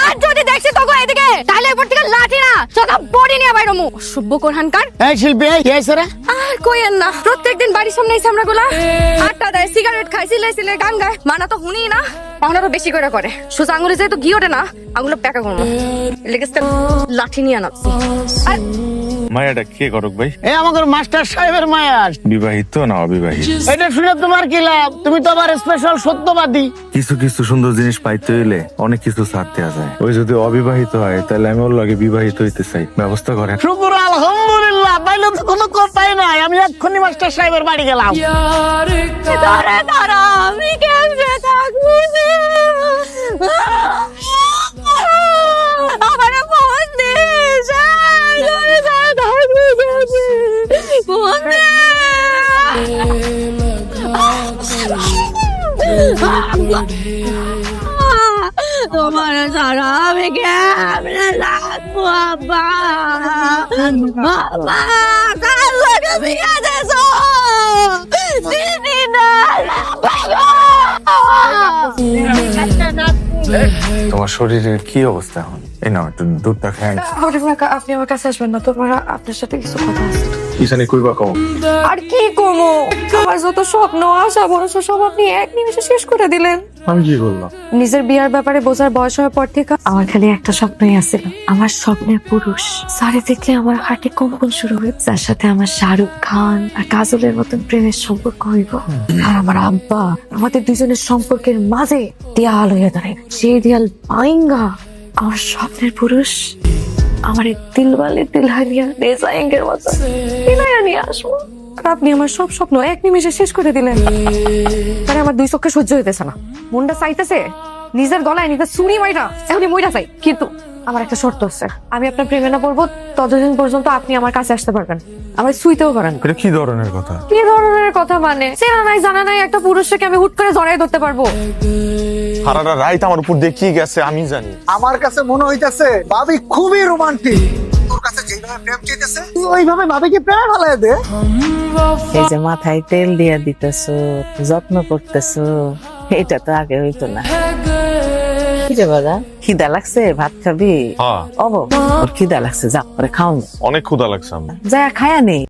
আর যদি দেখছি তোকে এদিকে তাহলে এরপর থেকে লাঠি না চোখা বডি নিয়ে বাইরে মু সভ্য কোরহানকার। এই শিল্পী এই এসরা আর কইেন না প্রত্যেকদিন বাড়ির সামনে এই সামরাগুলা আটটা দেয় সিগারেট খাই সিলে গান গায় মানা তো হুনি না অনারও বেশি করে সোজা আঙুলে যেহেতু ঘি ওঠে না আঙুলে প্যাকা করবো লেগেছে লাঠি নিয়ে নামছি। আর মায়াটা কে করক ভাই? এই আমাদের মাস্টার সাহেবের মায়া। বিবাহিত না অবিবাহিত? এটা শুনে তোমার কি লাভ? তুমি তো আবার স্পেশাল সত্যবাদী। কিছু কিছু সুন্দর জিনিস পাইতে হইলে অনেক কিছু ছাড় দেওয়া যায়। ওই যদি অবিবাহিত হয় তাহলে আমি ওর লগে বিবাহিত হইতে চাই, ব্যবস্থা করেন। শুকুর আলহামদুলিল্লাহ, তাইলে তো কোনো কথাই নাই। আমি এক্ষুনি মাস্টার সাহেবের বাড়ি গেলাম। দাঁড়া আমি কেমনে থাকবো আমার ফোন দে তোমার সারা আমি কেমনে লাগবো আব্বা বাবা কাল লাগে বিয়া দেছো দিদি না তোমার শরীরের কি অবস্থা এখন? এই নাও একটু দুধটা খাই। আপনি আমার কাছে আসবেন না, তোমার আপনার সাথে কিছু কথা আছে। কিসানি কইবা কও? আর কি কমো, আমার যত স্বপ্ন আশা ভরসা সব আপনি এক নিমিষে শেষ করে দিলেন। আমি কি করলাম? নিজের বিয়ার ব্যাপারে বোঝার বয়স হওয়ার পর থেকে আমার খালি একটা স্বপ্নই আসছিল, আমার স্বপ্নের পুরুষ সারে দেখলে আমার হার্টে কম্পন শুরু হয়ে, যার সাথে আমার শাহরুখ খান আর কাজলের মতন প্রেমের সম্পর্ক হইব। আর আমার আব্বা আমাদের দুজনের সম্পর্কের মাঝে দেয়াল হয়ে দাঁড়ায়, সেই দেয়াল ভাঙ্গা আমার স্বপ্নের পুরুষ আমার দিলওয়ালে দিলহানিয়া ডিজাইনের মতো দিলাইয়া নিয়ে আসবো। আর আপনি আমার সব স্বপ্ন এক নিমিষে শেষ করে দিলেন। তারে আমার দুই চোখে সহ্য হইতেছে না, মনটা চাইতেছে নিজের গলায় নিজের চুরি মাইরা এখনই মইরা চাই। কিন্তু আমার একটা শর্ত আছে, আমি আপনার প্রেমে না পড়বো ততদিন পর্যন্ত আপনি আমার কাছে আসতে পারবেন, আমার শুইতেও পারেন। এটা কি ধরনের কথা? কি ধরনের কথা মানে? চেনা নাই জানা নাই একটা পুরুষকে আমি হুট করে জড়াই ধরতে পারবো? সারাটা রাত আমার উপর দিয়ে কি গেছে আমি জানি। আমার কাছে মনে হইতাছে ভাবি খুবই রোমান্টিক। তোর কাছে যেভাবে প্রেম চাইতেছে তুই ওইভাবে ভাবিকে প্রেমে ফেলায় দে। এই যে মাথায় তেল দিয়া দিতেছো, যত্ন করতেছো, এটা তো আগে হইতো না। কি রে বাবা, খিদা লাগছে? ভাত খাবি? হ্যাঁ ওর খিদা লাগছে, যা করে খাও। অনেক ক্ষুধা লাগছে আমার। যা খায়া নেই।